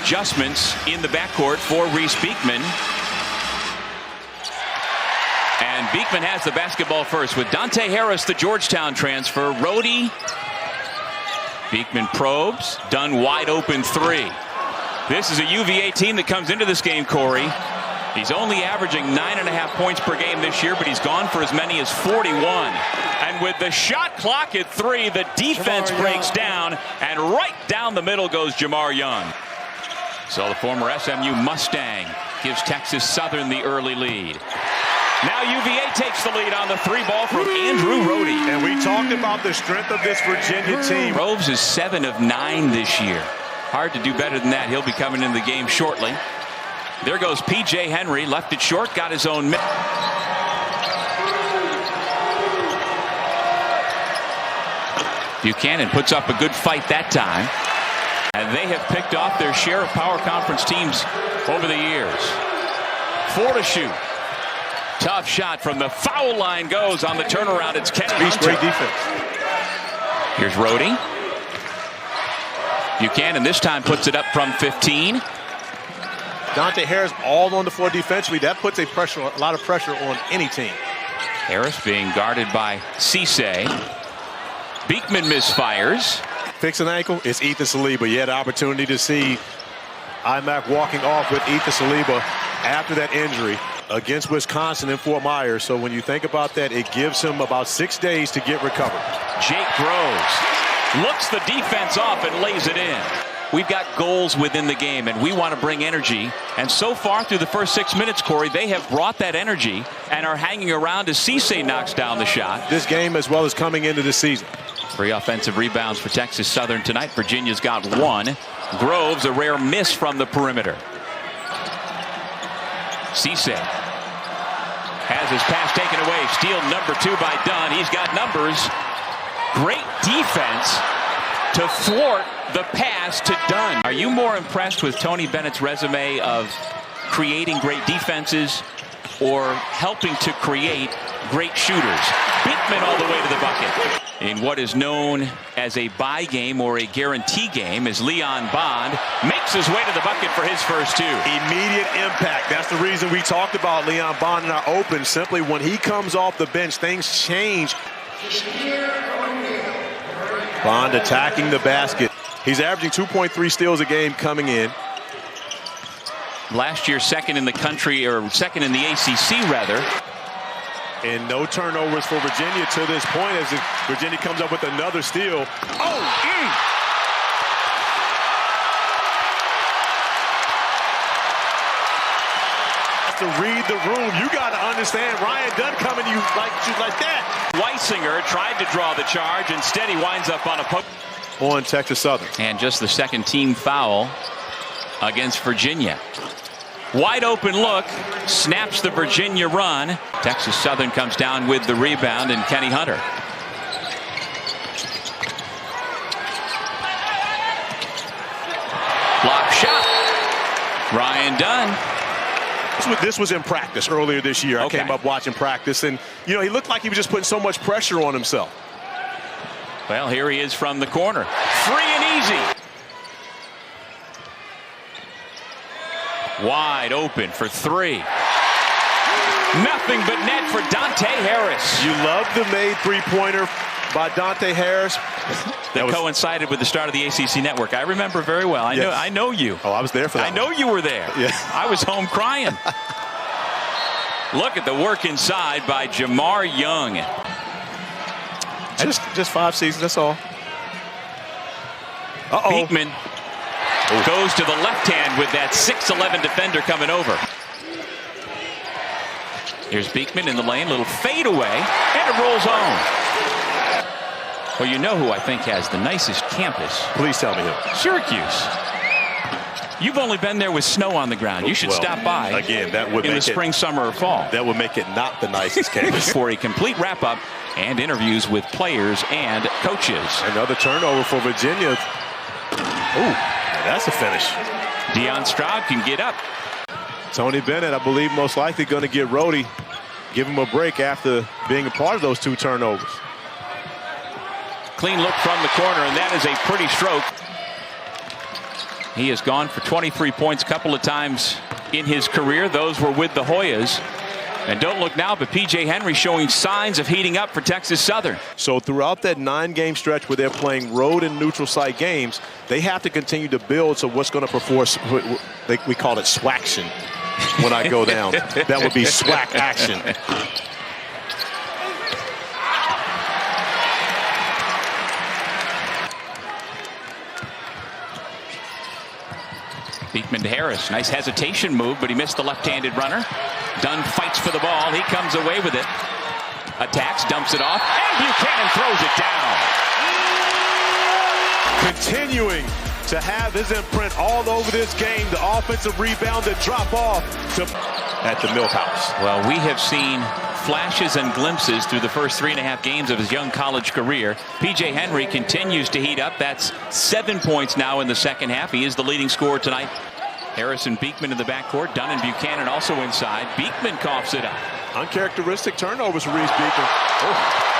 adjustments in the backcourt for Reece Beekman. And Beekman has the basketball first with Dante Harris, the Georgetown transfer. Rhodey. Beekman probes. Dunn wide open three. This is a UVA team that comes into this game, Corey. He's only averaging 9.5 points per game this year, but he's gone for as many as 41. And with the shot clock at 3, the defense breaks down, and right down the middle goes Jamar Young. So the former SMU Mustang gives Texas Southern the early lead. Now UVA takes the lead on the 3-ball from Andrew Rhodey. And we talked about the strength of this Virginia team. Groves is 7 of 9 this year. Hard to do better than that. He'll be coming into the game shortly. There goes P.J. Henry, left it short, got his own miss. Buchanan puts up a good fight that time. And they have picked off their share of power conference teams over the years. 4 to shoot. Tough shot from the foul line goes on the turnaround. It's Kenny Hunter. Great defense. Here's Rhodey. Buchanan this time puts it up from 15. Dante Harris all on the floor defensively. That puts a lot of pressure on any team. Harris being guarded by Cisse. Beekman misfires. Fix an ankle, it's Ethan Saliba. You had an opportunity to see IMAC walking off with Ethan Saliba after that injury against Wisconsin in Fort Myers. So when you think about that, it gives him about 6 days to get recovered. Jake Groves looks the defense off and lays it in. We've got goals within the game, and we want to bring energy. And so far through the first 6 minutes, Corey, they have brought that energy and are hanging around as Cisse knocks down the shot. This game as well as coming into the season. 3 offensive rebounds for Texas Southern tonight. Virginia's got 1. Groves, a rare miss from the perimeter. Cisse has his pass taken away. Steal number 2 by Dunn. He's got numbers. Great defense to thwart the pass to Dunn. Are you more impressed with Tony Bennett's resume of creating great defenses or helping to create great shooters? Beekman all the way to the bucket. In what is known as a bye game or a guarantee game, as Leon Bond makes his way to the bucket for his first 2. Immediate impact. That's the reason we talked about Leon Bond in our open. Simply when he comes off the bench, things change. Bond attacking the basket. He's averaging 2.3 steals a game coming in. Last year, second in the country, or second in the ACC, rather. And no turnovers for Virginia to this point as Virginia comes up with another steal. To read the room, you got to understand Ryan Dunn coming to you like that. Weisinger tried to draw the charge. Instead, he winds up on a poke. On Texas Southern. And just the second team foul against Virginia. Wide open look, snaps the Virginia run. Texas Southern comes down with the rebound, and Kenny Hunter. Block shot. Ryan Dunn. This was in practice earlier this year. Okay. I came up watching practice, and you know he looked like he was just putting so much pressure on himself. Well, here he is from the corner. Free and easy. Wide open for 3. Nothing but net for Dante Harris. You love the made three-pointer by Dante Harris. That coincided with the start of the ACC network. I remember very well. I know you. Oh, I was there for that. I know you were there. Yeah. I was home crying. Look at the work inside by Jamar Young. Just 5 seasons, that's all. Beekman goes to the left hand with that 6'11" defender coming over. Here's Beekman in the lane, little fade away, and it rolls home. Well, you know who I think has the nicest campus? Please tell me who. Syracuse. You've only been there with snow on the ground. You should stop by again. That would in the spring, summer, or fall. That would make it not the nicest campus. For a complete wrap-up and interviews with players and coaches. Another turnover for Virginia. That's a finish. Deion Stroud can get up. Tony Bennett, I believe, most likely going to get Rhodey, give him a break after being a part of those 2 turnovers. Clean look from the corner, and that is a pretty stroke. He has gone for 23 points a couple of times in his career. Those were with the Hoyas. And don't look now, but P.J. Henry showing signs of heating up for Texas Southern. So throughout that 9-game stretch where they're playing road and neutral site games, they have to continue to build. So what's going to perform, we call it swaction when I go down. That would be SWAC action. Beekman to Harris. Nice hesitation move, but he missed the left-handed runner. Dunn fights for the ball. He comes away with it. Attacks, dumps it off, and Buchanan throws it down. Continuing to have his imprint all over this game. The offensive rebound to drop off at the Milkhouse. Well, we have seen flashes and glimpses through the first 3.5 games of his young college career. P.J. Henry continues to heat up. That's 7 points now in the second half. He is the leading scorer tonight. Harris and Beekman in the backcourt. Dunn and Buchanan also inside. Beekman coughs it up. Uncharacteristic turnovers for Reece Beekman.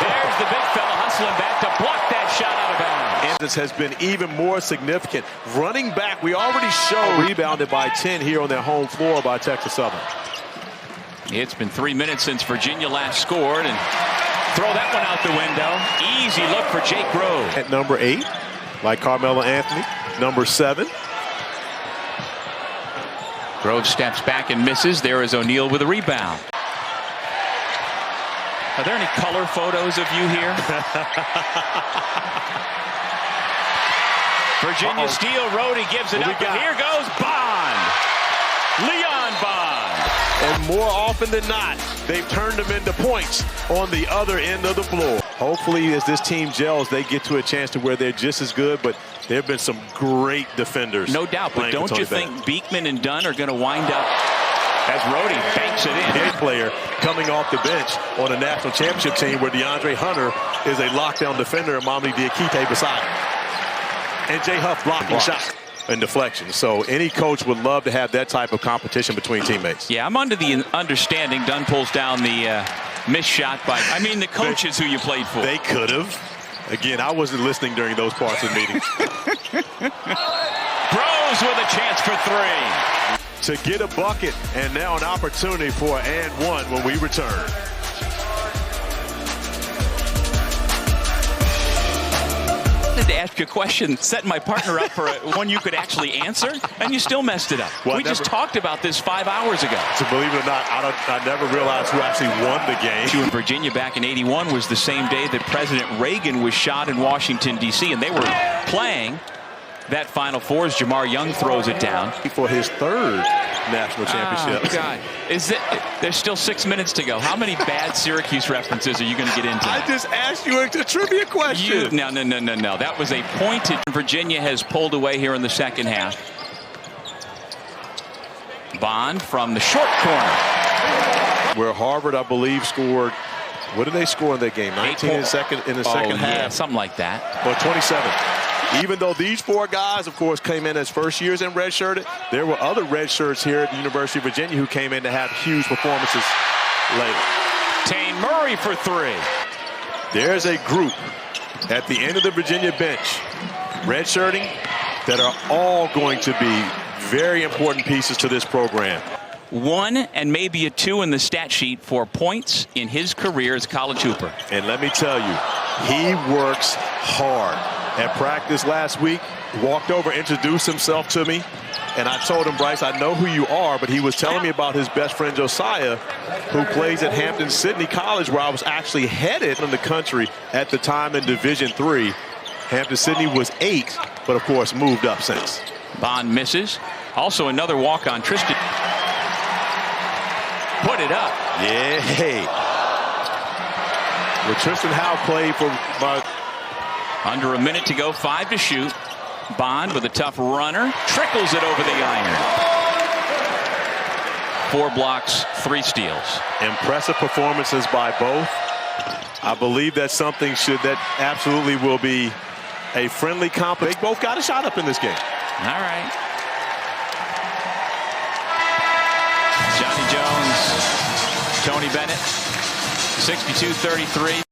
There's the big fella hustling back to block that shot out of bounds. And this has been even more significant. Running back, we already showed rebounded by 10 here on their home floor by Texas Southern. It's been 3 minutes since Virginia last scored, and throw that one out the window. Easy look for Jake Grove. At number 8, like Carmelo Anthony. Number 7. Grove steps back and misses. There is O'Neal with a rebound. Are there any color photos of you here? Virginia steal. Rhodey gives it up, and here goes Bond. Leon Bond. And more often than not, they've turned them into points on the other end of the floor. Hopefully, as this team gels, they get to a chance to where they're just as good, but there have been some great defenders. No doubt, but don't you think Beekman and Dunn are going to wind up as Rhodey banks it in? A player coming off the bench on a national championship team where DeAndre Hunter is a lockdown defender and Mamadi Diakite beside him. And Jay Huff blocking shot and deflection. So any coach would love to have that type of competition between teammates. Yeah, I'm under the understanding Dunn pulls down the missed shot by, the coaches who you played for. They could have. Again, I wasn't listening during those parts of the meeting. Groves with a chance for 3. To get a bucket, and now an opportunity for an and one when we return. I wanted to ask you a question, setting my partner up for one you could actually answer, and you still messed it up. Well, we just talked about this 5 hours ago. So believe it or not, I never realized who actually won the game. In Virginia back in '81 was the same day that President Reagan was shot in Washington, D.C., and they were playing that Final Four as Jamar Young throws it down. For his 3rd national championship. Oh, God. There's still 6 minutes to go. How many bad Syracuse references are you going to get into? I just asked you a trivia question. No. That was a pointed. Virginia has pulled away here in the second half. Bond from the short corner. Where Harvard, I believe, scored. What did they score in that game? 19 in the second half. Yeah, something like that. Or 27. Even though these 4 guys, of course, came in as first years and redshirted, there were other red shirts here at the University of Virginia who came in to have huge performances later. Tane Murray for 3. There's a group at the end of the Virginia bench, redshirting, that are all going to be very important pieces to this program. 1 and maybe a 2 in the stat sheet for points in his career as a college hooper. And let me tell you, he works hard. At practice last week, walked over, introduced himself to me, and I told him, Bryce, I know who you are, but he was telling me about his best friend Josiah, who plays at Hampton-Sydney College, where I was actually headed in the country at the time in Division III. Hampton-Sydney was 8, but of course moved up since. Bond misses. Also another walk-on. Tristan put it up. Yeah. Well, Tristan Howe played for Under a minute to go, 5 to shoot. Bond with a tough runner. Trickles it over the iron. 4 blocks, 3 steals. Impressive performances by both. I believe that's something that absolutely will be a friendly competition. They both got a shot up in this game. All right. Johnny Jones, Tony Bennett, 62-33.